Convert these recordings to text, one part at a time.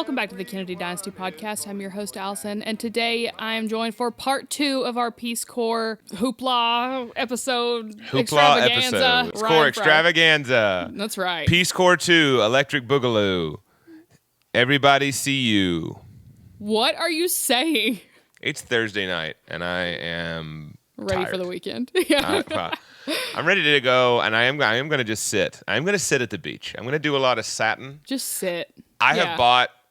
Welcome back to the Kennedy Dynasty podcast. I'm your host, Alyson, and today I am joined for part 2 of our Peace Corps hoopla episode. Extravaganza. Peace Corps extravaganza. That's right. Peace Corps 2, Electric Boogaloo. Everybody see you. What are you saying? It's Thursday night, and I am ready tired. for the weekend. I'm ready to go, and I am going to just sit. I'm going to sit at the beach. I'm going to do a lot of satin. Just sit.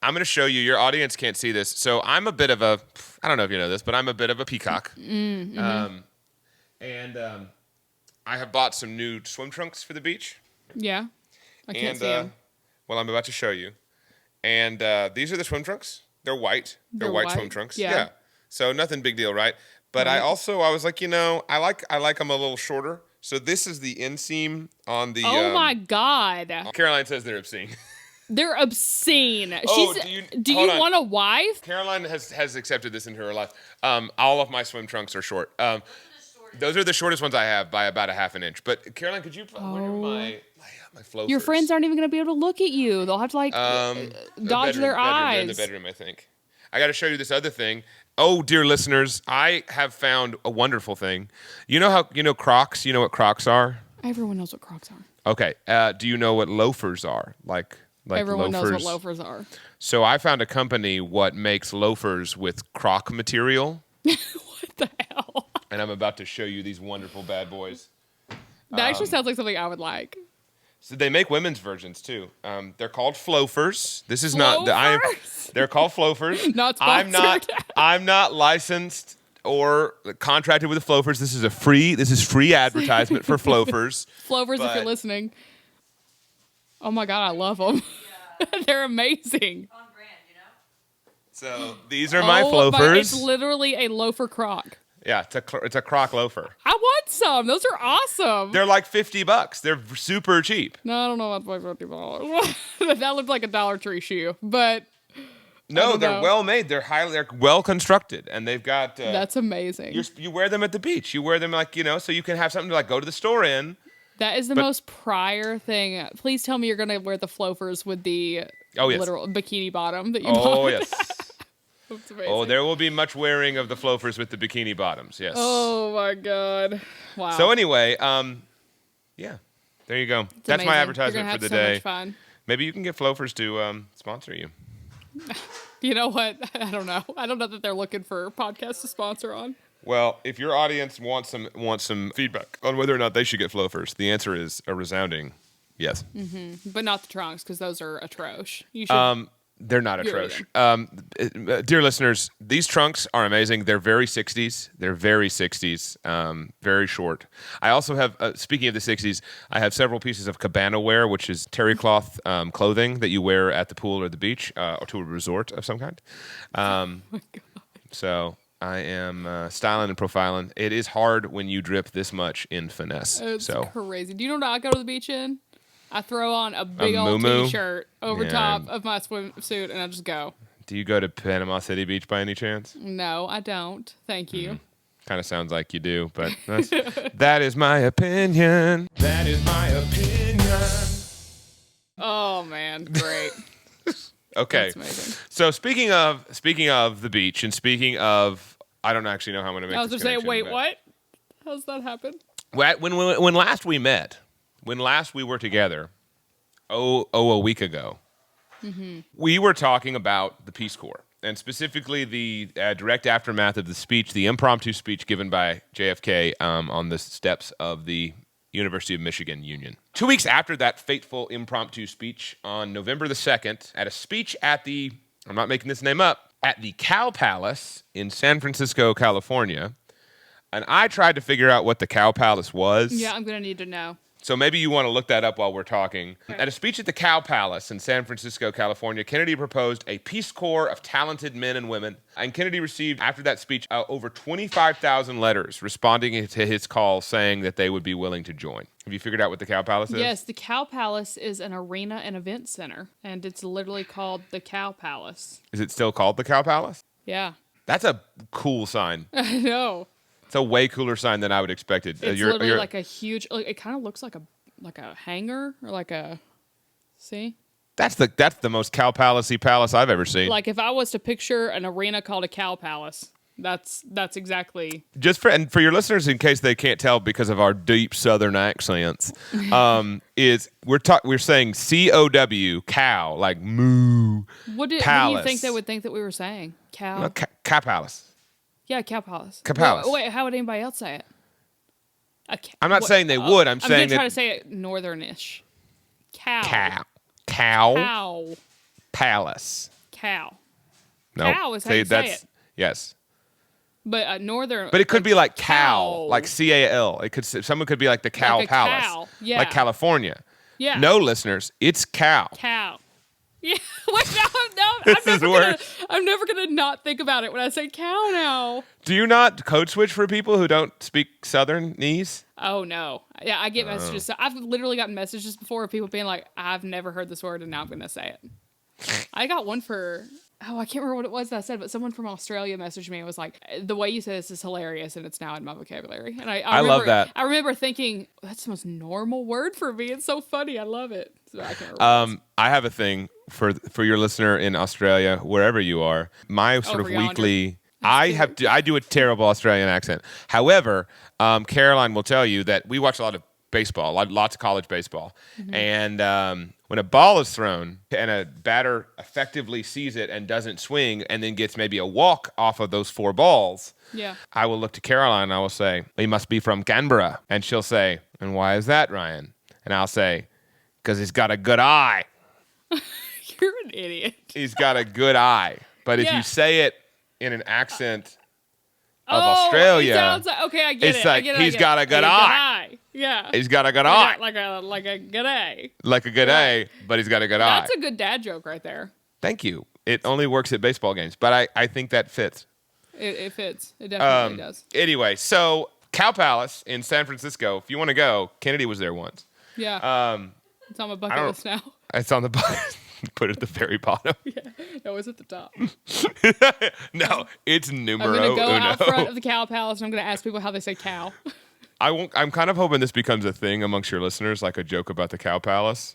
I'm going to show you. Your audience can't see this. So I'm a bit of a, I don't know if you know this, but I'm a bit of a peacock. Mm-hmm. I have bought some new swim trunks for the beach. Yeah. I can't see them. Well, I'm about to show you. And these are the swim trunks. They're white. They're white swim trunks. Yeah. So nothing big deal, right? But I was like, I like them a little shorter. So this is the inseam on the. Oh my God. Caroline says they're obscene. They're obscene. Do you want a wife? Caroline has accepted this into her life. All of my swim trunks are short. Those are the shortest ones I have by about a half an inch. But Caroline, could you where are my floaters? Your friends aren't even going to be able to look at you. They'll have to dodge their eyes. They're in the bedroom, I think. I got to show you this other thing. Oh, dear listeners, I have found a wonderful thing. You know Crocs? You know what Crocs are? Everyone knows what Crocs are. Okay. Do you know what loafers are? Like everyone loafers. knows what loafers are. So I found a company what makes loafers with Croc material. What the hell? And I'm about to show you these wonderful bad boys. That actually sounds like something I would like. So they make women's versions too. They're called Floafers. This is they're called Floafers. Not sponsored. I'm not licensed or contracted with the Floafers. This is free advertisement for Floafers. Floafers, if you're listening. Oh my God, I love them. Yeah. They're amazing. On brand, So these are my Floafers. It's literally a loafer Croc. Yeah, it's a Croc loafer. I want some. Those are awesome. They're like $50. They're super cheap. No, I don't know about $50. That looked like a Dollar Tree shoe, but no, they're well made. They're well constructed, and they've got. That's amazing. You wear them at the beach. You wear them so you can have something to go to the store in. That is the most Pryor thing. Please tell me you're gonna wear the Floafers with the literal bikini bottom that you bought. Oh yes. That's amazing. Oh, there will be much wearing of the Floafers with the bikini bottoms, yes. Oh, my God. Wow. So anyway, yeah, there you go. That's amazing. My advertisement for the day. Much fun. Maybe you can get Floafers to sponsor you. You know what? I don't know. I don't know that they're looking for podcasts to sponsor on. Well, if your audience wants some feedback on whether or not they should get Floafers, the answer is a resounding yes. Mm-hmm. But not the trunks, because those are atrocious. You should... They're not atrocious. Dear listeners, these trunks are amazing. They're very 60s. They're very 60s, very short. I also have, speaking of the 60s, I have several pieces of cabana wear, which is terry cloth clothing that you wear at the pool or the beach or to a resort of some kind. Oh my God. So I am styling and profiling. It is hard when you drip this much in finesse. It's crazy. Do you know what I go to the beach in? I throw on a big old T-shirt over top of my swimsuit, and I just go. Do you go to Panama City Beach by any chance? No, I don't. Thank you. Kind of sounds like you do, but that is my opinion. That is my opinion. Oh, man. Great. Okay. That's amazing. So speaking of the beach, and speaking of, I don't actually know how I'm going to make this connection. I was going to say, wait, what? How's that happen? When last we met... When last we were together, a week ago, we were talking about the Peace Corps, and specifically the direct aftermath of the speech, the impromptu speech given by JFK on the steps of the University of Michigan Union. 2 weeks after that fateful impromptu speech, on November the 2nd, at a speech at the, I'm not making this name up, at the Cow Palace in San Francisco, California, and I tried to figure out what the Cow Palace was. Yeah, I'm going to need to know. So maybe you want to look that up while we're talking. Okay. At a speech at the Cow Palace in San Francisco, California, Kennedy proposed a Peace Corps of talented men and women. And Kennedy received, after that speech, over 25,000 letters responding to his call saying that they would be willing to join. Have you figured out what the Cow Palace is? Yes, the Cow Palace is an arena and event center, and it's literally called the Cow Palace. Is it still called the Cow Palace? Yeah. That's a cool sign. I know. It's a way cooler sign than I would expect it. It's literally like a huge. It kind of looks like a hangar or like a. See. That's the most Cow Palace-y palace I've ever seen. Like if I was to picture an arena called a Cow Palace, that's exactly. Just for your listeners, in case they can't tell because of our deep Southern accents, we're saying COW, cow, like moo. What do you think they would think that we were saying? Cow. No, Cow Palace. Yeah, Cow Palace. Cow Palace. Wait, how would anybody else say it? I'm not saying they would. I'm saying going to try to say it northern-ish. Cow. Palace. Cow. No. Cow is how you say it. Yes. But northern. But it could be like cow, like CAL. Someone could be like the Cow like Palace, cow. Yeah. like California. Yeah. No, listeners, it's cow. Cow. Yeah. Wait, I'm never gonna not think about it when I say cow now. Do you not code switch for people who don't speak Southernese? Oh no. Yeah, I get messages. So I've literally gotten messages before of people being like, "I've never heard this word, and now I'm gonna say it." I got one for. Oh, I can't remember what it was that I said, but someone from Australia messaged me and was like, the way you say this is hilarious, and it's now in my vocabulary. And I love that. I remember thinking, that's the most normal word for me. It's so funny. I love it. So I can't remember. I have a thing for your listener in Australia, wherever you are. My sort of weekly... I do a terrible Australian accent. However, Caroline will tell you that we watch a lot of baseball, lots of college baseball. Mm-hmm. And when a ball is thrown and a batter effectively sees it and doesn't swing and then gets maybe a walk off of those 4 balls, I will look to Caroline and I will say, he must be from Canberra. And she'll say, and why is that, Ryan? And I'll say, because he's got a good eye. You're an idiot. He's got a good eye. But if you say it in an accent of Australia, it sounds like, okay, I get it. It's like he's got a good eye. Yeah, he's got a good eye, like a good A, like a good A, but he's got a good eye. That's a good dad joke right there. Thank you. It only works at baseball games, but I think that fits. It fits. It definitely does. Anyway, so Cow Palace in San Francisco. If you want to go, Kennedy was there once. Yeah. It's on my bucket list now. It's on the bucket. Put it at the very bottom. Yeah. No, it's at the top. No, it's numero uno. I'm going to go uno. out front of the Cow Palace and I'm going to ask people how they say cow. I'm kind of hoping this becomes a thing amongst your listeners, like a joke about the Cow Palace.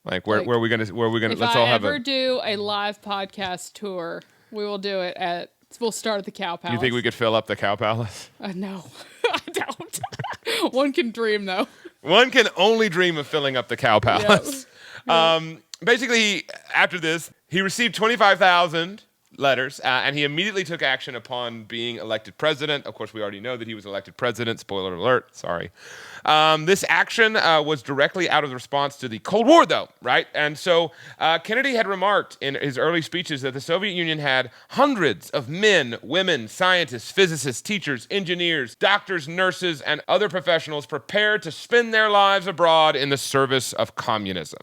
Like where are we gonna let's all have If I ever do a live podcast tour, we will do it we'll start at the Cow Palace. You think we could fill up the Cow Palace? No, I don't. One can dream though. One can only dream of filling up the Cow Palace. Yep. Basically, after this, he received 25,000 letters, and he immediately took action upon being elected president. Of course, we already know that he was elected president. Spoiler alert. Sorry. This action was directly out of the response to the Cold War, though, right? And so Kennedy had remarked in his early speeches that the Soviet Union had hundreds of men, women, scientists, physicists, teachers, engineers, doctors, nurses, and other professionals prepared to spend their lives abroad in the service of communism.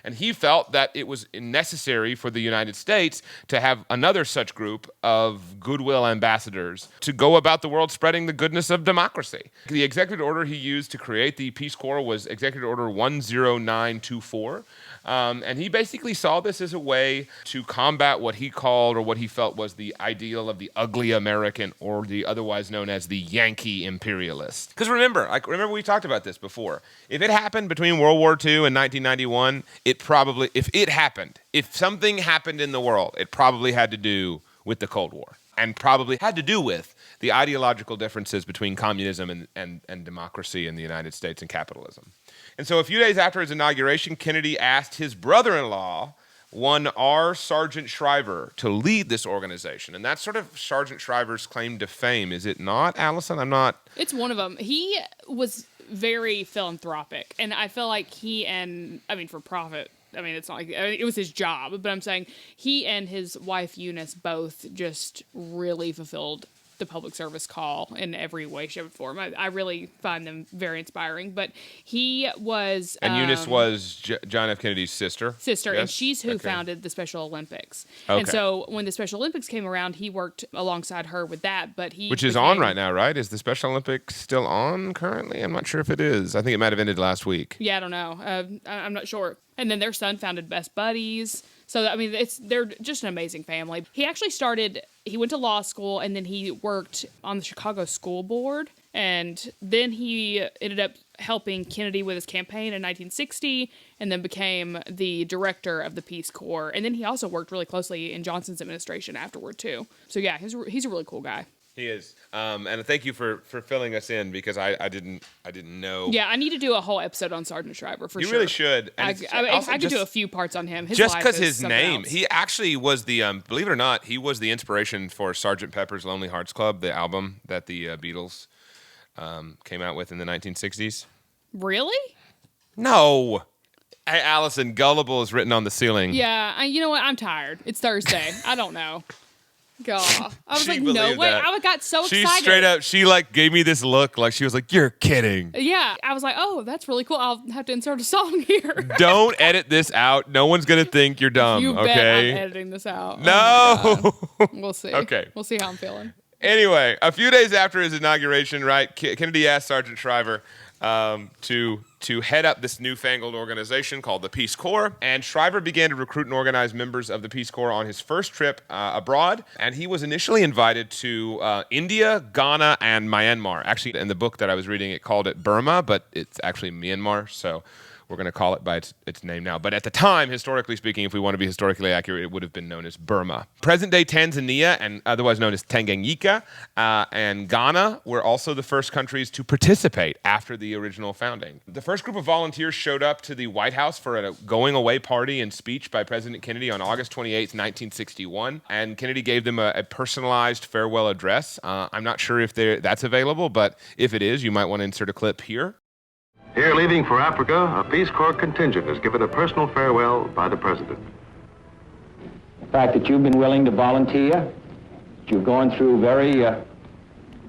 And he felt that it was necessary for the United States to have another such group of goodwill ambassadors to go about the world spreading the goodness of democracy. The executive order he used to create the Peace Corps was Executive Order 10924. And he basically saw this as a way to combat what he called or what he felt was the ideal of the ugly American, or the otherwise known as the Yankee imperialist. Because remember we talked about this before. If it happened between World War II and 1991, if something happened in the world, it probably had to do with the Cold War, and probably had to do with the ideological differences between communism and democracy in the United States and capitalism. And so a few days after his inauguration, Kennedy asked his brother-in-law, one R. Sergeant Shriver, to lead this organization. And that's sort of Sergeant Shriver's claim to fame, is it not, Alyson? It's one of them. He was very philanthropic, and I feel like for profit. It's not like it was his job, but I'm saying he and his wife Eunice both just really fulfilled the public service call in every way, shape, or form. I really find them very inspiring. But he was... And Eunice was John F. Kennedy's sister? Yes? And she's who founded the Special Olympics. Okay. And so when the Special Olympics came around, he worked alongside her with that, but he... Which is on right now, right? Is the Special Olympics still on currently? I'm not sure if it is. I think it might have ended last week. Yeah, I don't know. I'm not sure. And then their son founded Best Buddies. So, they're just an amazing family. He actually he went to law school, and then he worked on the Chicago School Board. And then he ended up helping Kennedy with his campaign in 1960, and then became the director of the Peace Corps. And then he also worked really closely in Johnson's administration afterward too. So yeah, he's a really cool guy. He is, and thank you for filling us in because I didn't know. Yeah, I need to do a whole episode on Sergeant Shriver for sure. You really should. I could do a few parts on him. Just because his name, he actually was the believe it or not, he was the inspiration for Sgt. Pepper's Lonely Hearts Club, the album that the Beatles came out with in the 1960s. Really? No. Hey, Alyson, Gullible is written on the ceiling. Yeah, you know what? I'm tired. It's Thursday. I don't know. God. I was like, no way. I got so excited. She straight up, she like gave me this look like she was like, you're kidding. Yeah. I was like, oh, that's really cool. I'll have to insert a song here. Don't edit this out. No one's going to think you're dumb, you okay? bet I'm editing this out. No. Oh we'll see. Okay. We'll see how I'm feeling. Anyway, a few days after his inauguration, right, Kennedy asked Sergeant Shriver to head up this newfangled organization called the Peace Corps. And Shriver began to recruit and organize members of the Peace Corps on his first trip abroad. And he was initially invited to India, Ghana, and Myanmar. Actually, in the book that I was reading, it called it Burma, but it's actually Myanmar. So we're going to call it by its name now. But at the time, historically speaking, if we want to be historically accurate, it would have been known as Burma. Present-day Tanzania, and otherwise known as Tanganyika, and Ghana were also the first countries to participate after the original founding. The first group of volunteers showed up to the White House for a going-away party and speech by President Kennedy on August 28, 1961, and Kennedy gave them a personalized farewell address. I'm not sure if that's available, but if it is, you might want to insert a clip here. Here, leaving for Africa, a Peace Corps contingent is given a personal farewell by the President. The fact that you've been willing to volunteer, that you've gone through very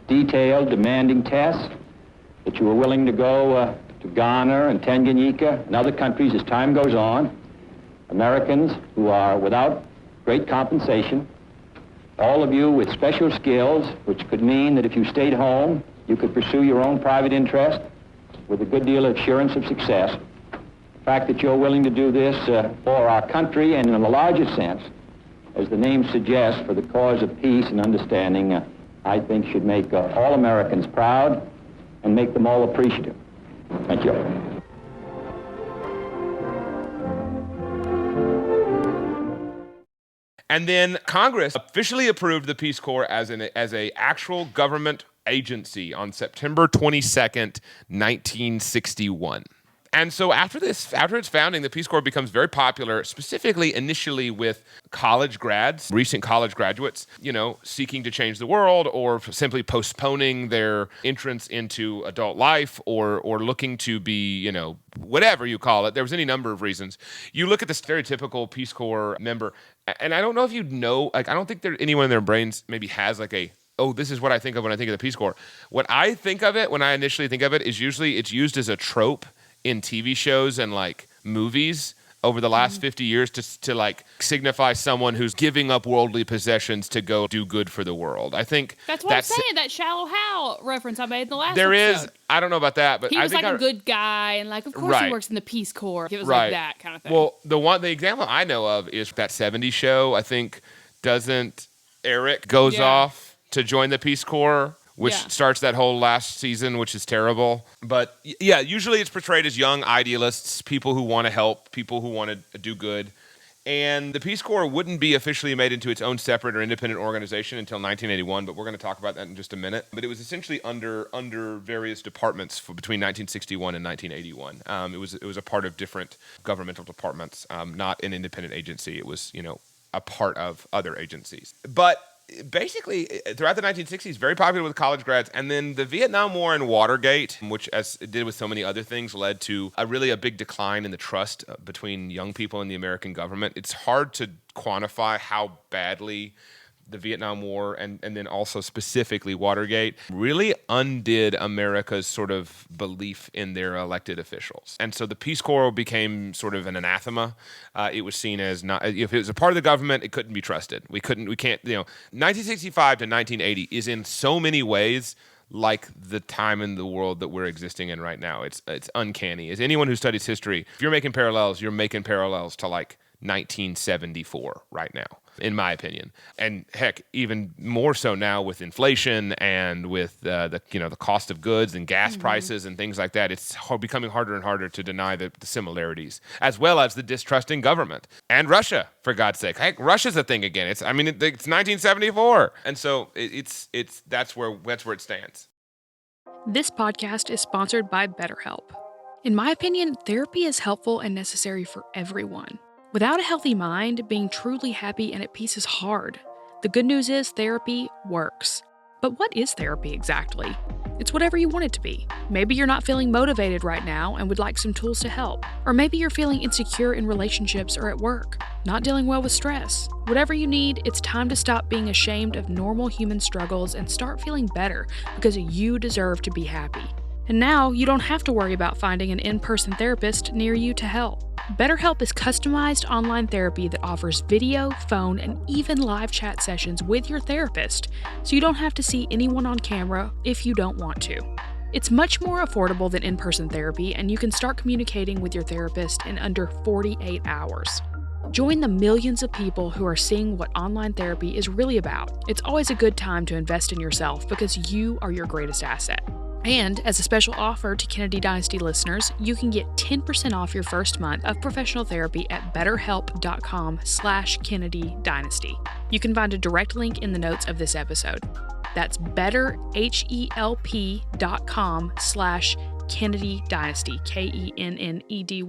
detailed, demanding tests, that you were willing to go to Ghana and Tanganyika and other countries as time goes on, Americans who are without great compensation, all of you with special skills, which could mean that if you stayed home, you could pursue your own private interest with a good deal of assurance of success. The fact that you're willing to do this for our country and in a larger sense, as the name suggests, for the cause of peace and understanding, I think should make all Americans proud and make them all appreciative. Thank you. And then Congress officially approved the Peace Corps as a actual government agency on September 22nd, 1961. And so after its founding, the Peace Corps becomes very popular, specifically initially with college grads, recent college graduates, seeking to change the world or simply postponing their entrance into adult life or looking to be, whatever you call it. There was any number of reasons. You look at the stereotypical Peace Corps member, and I don't know if you know, I don't think anyone in their brains maybe has this is what I think of when I think of the Peace Corps. What I think of it, when I initially think of it, is usually it's used as a trope in TV shows and movies over the last 50 years to signify someone who's giving up worldly possessions to go do good for the world. I think that's what I'm saying. That Shallow Hal reference I made in the last there episode. Is. I don't know about that, but he was a good guy, and of course he works in the Peace Corps. It was like that kind of thing. Well, the example I know of is that '70s show. I think doesn't Eric goes off to join the Peace Corps, which starts that whole last season, which is terrible. But yeah, usually it's portrayed as young idealists, people who want to help, people who want to do good. And the Peace Corps wouldn't be officially made into its own separate or independent organization until 1981, but we're going to talk about that in just a minute. But it was essentially under various departments between 1961 and 1981. It was a part of different governmental departments, not an independent agency. It was, a part of other agencies. But basically, throughout the 1960s, very popular with college grads. And then the Vietnam War and Watergate, which, as it did with so many other things, led to a big decline in the trust between young people and the American government. It's hard to quantify how badly the Vietnam War and then also specifically Watergate really undid America's sort of belief in their elected officials. And so the Peace Corps became sort of an anathema. It was seen as not, if it was a part of the government, it couldn't be trusted. We can't, 1965 to 1980 is in so many ways like the time in the world that we're existing in right now. It's uncanny. As anyone who studies history, if you're making parallels, you're making parallels to 1974 right now, in my opinion. And heck, even more so now with inflation and with the cost of goods and gas prices and things like that. It's becoming harder and harder to deny the similarities, as well as the distrust in government and Russia. For God's sake, heck, Russia's a thing again. It's 1974, and so that's where it stands. This podcast is sponsored by BetterHelp. In my opinion, therapy is helpful and necessary for everyone. Without a healthy mind, being truly happy and at peace is hard. The good news is therapy works. But what is therapy exactly? It's whatever you want it to be. Maybe you're not feeling motivated right now and would like some tools to help. Or maybe you're feeling insecure in relationships or at work, not dealing well with stress. Whatever you need, it's time to stop being ashamed of normal human struggles and start feeling better because you deserve to be happy. And now you don't have to worry about finding an in-person therapist near you to help. BetterHelp is customized online therapy that offers video, phone, and even live chat sessions with your therapist, so you don't have to see anyone on camera if you don't want to. It's much more affordable than in-person therapy, and you can start communicating with your therapist in under 48 hours. Join the millions of people who are seeing what online therapy is really about. It's always a good time to invest in yourself because you are your greatest asset. And as a special offer to Kennedy Dynasty listeners, you can get 10% off your first month of professional therapy at betterhelp.com/Kennedy Dynasty. You can find a direct link in the notes of this episode. That's betterhelp.com/Kennedy Dynasty, KENNEDY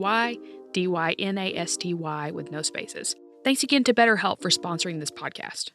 with no spaces. Thanks again to BetterHelp for sponsoring this podcast.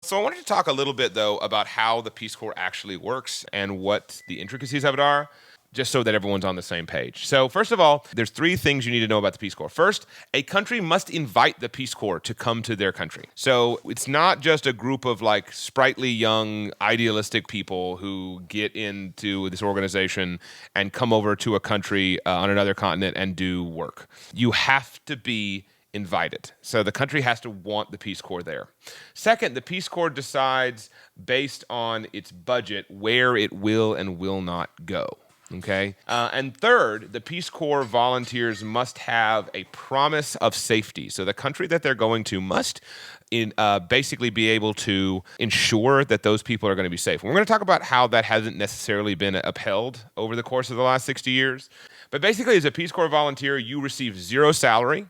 So I wanted to talk a little bit, though, about how the Peace Corps actually works and what the intricacies of it are, just so that everyone's on the same page. So first of all, there's 3 things you need to know about the Peace Corps. First, a country must invite the Peace Corps to come to their country. So it's not just a group of sprightly, young, idealistic people who get into this organization and come over to a country on another continent and do work. You have to be invited. So the country has to want the Peace Corps there. Second, the Peace Corps decides based on its budget where it will and will not go. Okay? And third, the Peace Corps volunteers must have a promise of safety. So the country that they're going to must basically be able to ensure that those people are going to be safe. And we're going to talk about how that hasn't necessarily been upheld over the course of the last 60 years. But basically, as a Peace Corps volunteer, you receive 0 salary.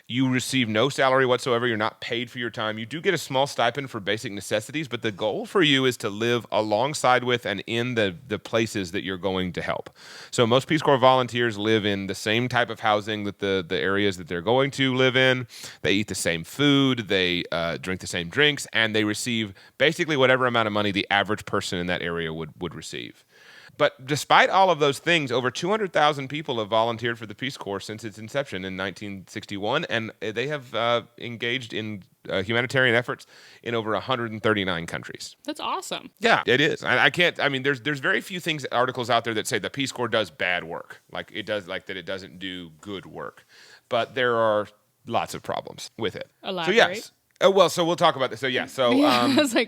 You receive no salary whatsoever. You're not paid for your time. You do get a small stipend for basic necessities, but the goal for you is to live alongside with and in the places that you're going to help. So most Peace Corps volunteers live in the same type of housing that the areas that they're going to live in. They eat the same food, they drink the same drinks, and they receive basically whatever amount of money the average person in that area would receive. But despite all of those things, over 200,000 people have volunteered for the Peace Corps since its inception in 1961, and they have engaged in humanitarian efforts in over 139 countries. That's awesome. Yeah, it is. There's very few articles out there that say the Peace Corps does bad work, that it doesn't do good work. But there are lots of problems with it. Elaborate. So yes. So we'll talk about this. I was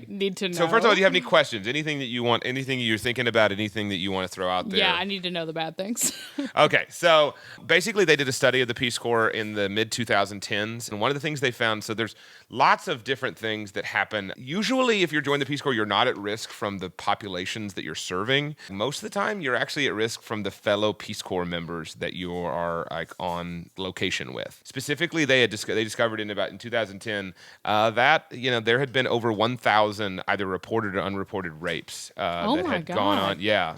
need to know. So first of all, do you have any questions? Anything that you want? Anything you're thinking about? Anything that you want to throw out there? Yeah, I need to know the bad things. Okay, so basically they did a study of the Peace Corps in the mid-2010s, and one of the things they found, so there's lots of different things that happen. Usually, if you're joining the Peace Corps, you're not at risk from the populations that you're serving. Most of the time, you're actually at risk from the fellow Peace Corps members that you are on location with. Specifically, they discovered in 2010 that there had been over 1,000 either reported or unreported rapes that had gone on. Yeah,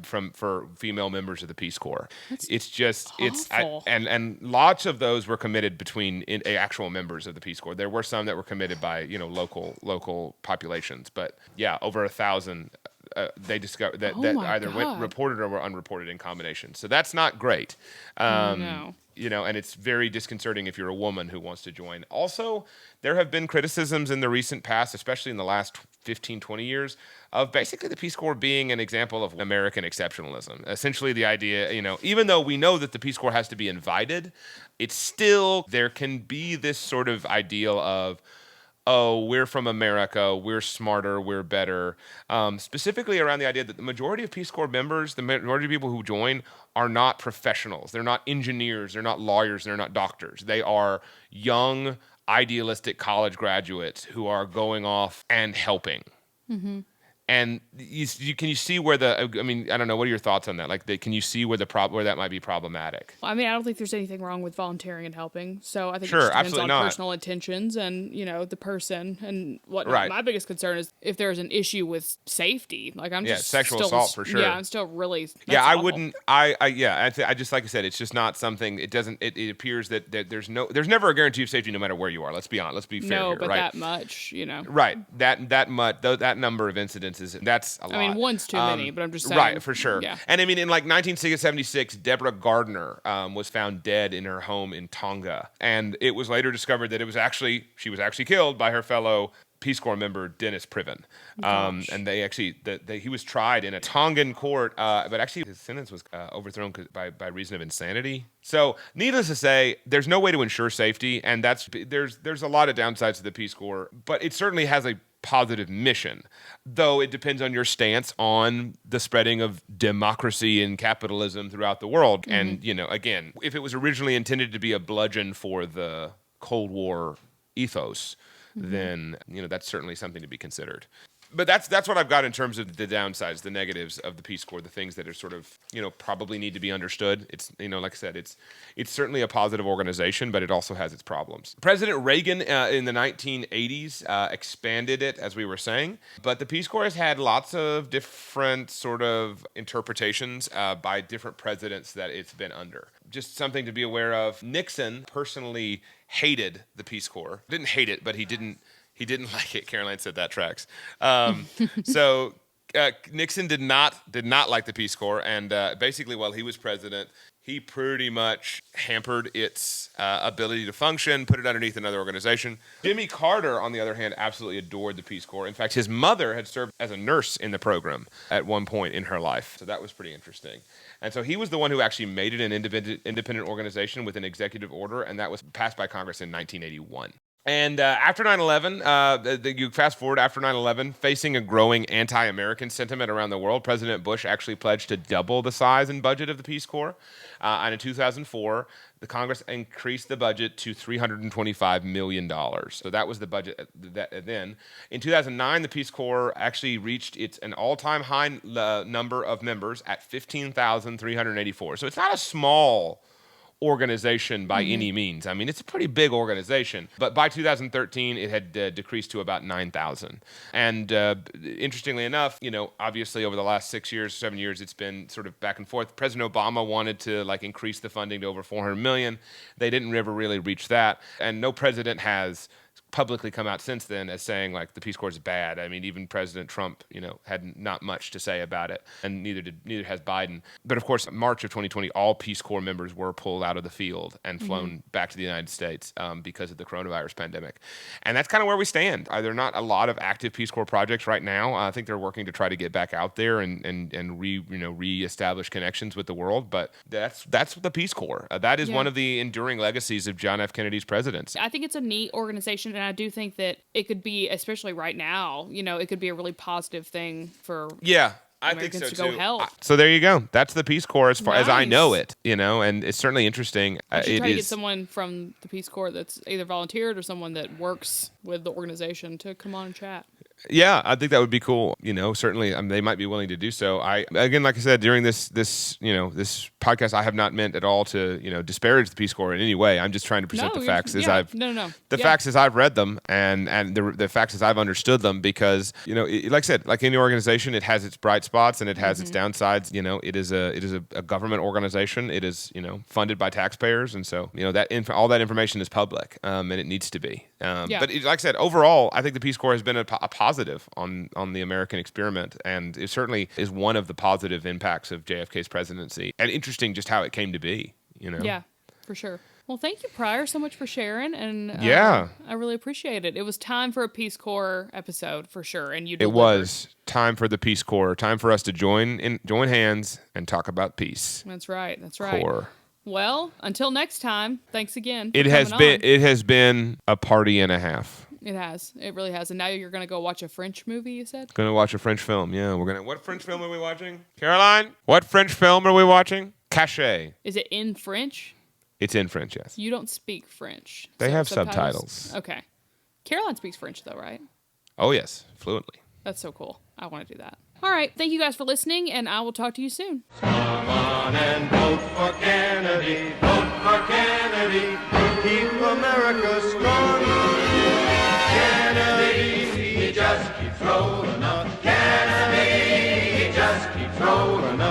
for female members of the Peace Corps. It's awful. And lots of those were committed between actual members of the Peace Corps. There were some that were committed by local populations, but yeah, over 1,000. They discovered that either went reported or were unreported in combination. So that's not great. No. And it's very disconcerting if you're a woman who wants to join. Also, there have been criticisms in the recent past, especially in the last 15, 20 years, of basically the Peace Corps being an example of American exceptionalism. Essentially the idea, even though we know that the Peace Corps has to be invited, it's still, there can be this sort of ideal of, oh, we're from America, we're smarter, we're better. Specifically around the idea that the majority of Peace Corps members, the majority of people who join, are not professionals. They're not engineers, they're not lawyers, they're not doctors. They are young, idealistic college graduates who are going off and helping. Mm-hmm. And can you see where I don't know. What are your thoughts on that? Like, can you see where where that might be problematic? I mean, I don't think there's anything wrong with volunteering and helping. So I think Sure, it just depends on not. personal intentions and, the person and whatnot. Right. My biggest concern is if there's an issue with safety. Like, I'm just sexual still, assault for sure. Yeah, I'm still really. Yeah, I awful. wouldn't. I just, like I said, it's just not something. It doesn't. It appears that there's never a guarantee of safety no matter where you are. Let's be honest. Let's be fair No, here, but right? that much, Right. That much. That number of incidences. That's a lot. I mean, one's too many, but I'm just saying. Right, for sure. Yeah. And I mean, in like 1976, Deborah Gardner was found dead in her home in Tonga, and it was later discovered that she was actually killed by her fellow Peace Corps member Dennis Priven. And he was tried in a Tongan court, but actually his sentence was overthrown by reason of insanity. So, needless to say, there's no way to ensure safety, and there's a lot of downsides to the Peace Corps, but it certainly has a positive mission, though it depends on your stance on the spreading of democracy and capitalism throughout the world. Mm-hmm. And, again, if it was originally intended to be a bludgeon for the Cold War ethos, then, that's certainly something to be considered. But that's what I've got in terms of the downsides, the negatives of the Peace Corps, the things that are sort of, probably need to be understood. It's, like I said, it's certainly a positive organization, but it also has its problems. President Reagan in the 1980s expanded it, as we were saying, but the Peace Corps has had lots of different sort of interpretations by different presidents that it's been under. Just something to be aware of. Nixon personally hated the Peace Corps. Didn't hate it, but he didn't like it. Caroline said that tracks. So Nixon did not like the Peace Corps, and basically while he was president, he pretty much hampered its ability to function, put it underneath another organization. Jimmy Carter, on the other hand, absolutely adored the Peace Corps. In fact, his mother had served as a nurse in the program at one point in her life, so that was pretty interesting. And so he was the one who actually made it an independent organization with an executive order, and that was passed by Congress in 1981. And after 9/11, you fast forward after 9/11, facing a growing anti-American sentiment around the world, President Bush actually pledged to double the size and budget of the Peace Corps. And in 2004, the Congress increased the budget to $325 million. So that was the budget then. In 2009, the Peace Corps actually reached an all-time high number of members at 15,384. So it's not a small organization by any means. I mean, it's a pretty big organization. But by 2013, it had decreased to about 9,000. And interestingly enough, obviously over the last 7 years, it's been sort of back and forth. President Obama wanted to increase the funding to over $400 million. They didn't ever really reach that. And no president has publicly come out since then as saying the Peace Corps is bad. I mean, even President Trump, had not much to say about it, and neither has Biden. But of course, March of 2020, all Peace Corps members were pulled out of the field and flown back to the United States because of the coronavirus pandemic. And that's kind of where we stand. There are not a lot of active Peace Corps projects right now. I think they're working to try to get back out there and reestablish connections with the world. But that's the Peace Corps. That is one of the enduring legacies of John F. Kennedy's presidency. I think it's a neat organization, and I do think that it could be, especially right now, it could be a really positive thing for I Americans think so to too. go help. So there you go. That's the Peace Corps as far as I Nice. know it, and it's certainly interesting. I should It try to get is. someone from the Peace Corps that's either volunteered or someone that works with the organization to come on and chat. Yeah, I think that would be cool. Certainly they might be willing to do so. Again, like I said, during this podcast, I have not meant at all to disparage the Peace Corps in any way. I'm just trying to present the facts as I've facts as I've read them and the facts as I've understood them. Because like I said, like any organization, it has its bright spots and it has its downsides. It is a government organization. It is funded by taxpayers, and so all that information is public, and it needs to be. But like I said, overall, I think the Peace Corps has been a positive on the American experiment, and it certainly is one of the positive impacts of JFK's presidency. And interesting just how it came to be. Yeah, for sure. Well, thank you, Pryor, so much for sharing, and I really appreciate it. It was time for a Peace Corps episode for sure, and you delivered. It was time for the Peace Corps, time for us to join hands and talk about peace. That's right. Corps. Well, until next time, thanks again. It has been a party and a half. It has. It really has. And now you're going to go watch a French movie, you said? Gonna watch a French film. Yeah, we're gonna. What French film are we watching? Caroline? What French film are we watching? Cachet. Is it in French? It's in French, yes. You don't speak French. They have subtitles. Okay. Caroline speaks French, though, right? Oh, yes, fluently. That's so cool. I want to do that. All right. Thank you guys for listening, and I will talk to you soon. Come on and vote for Kennedy. Vote for Kennedy. Keep America strong. Kennedy, he just keeps rolling on. Kennedy, he just keeps rolling on.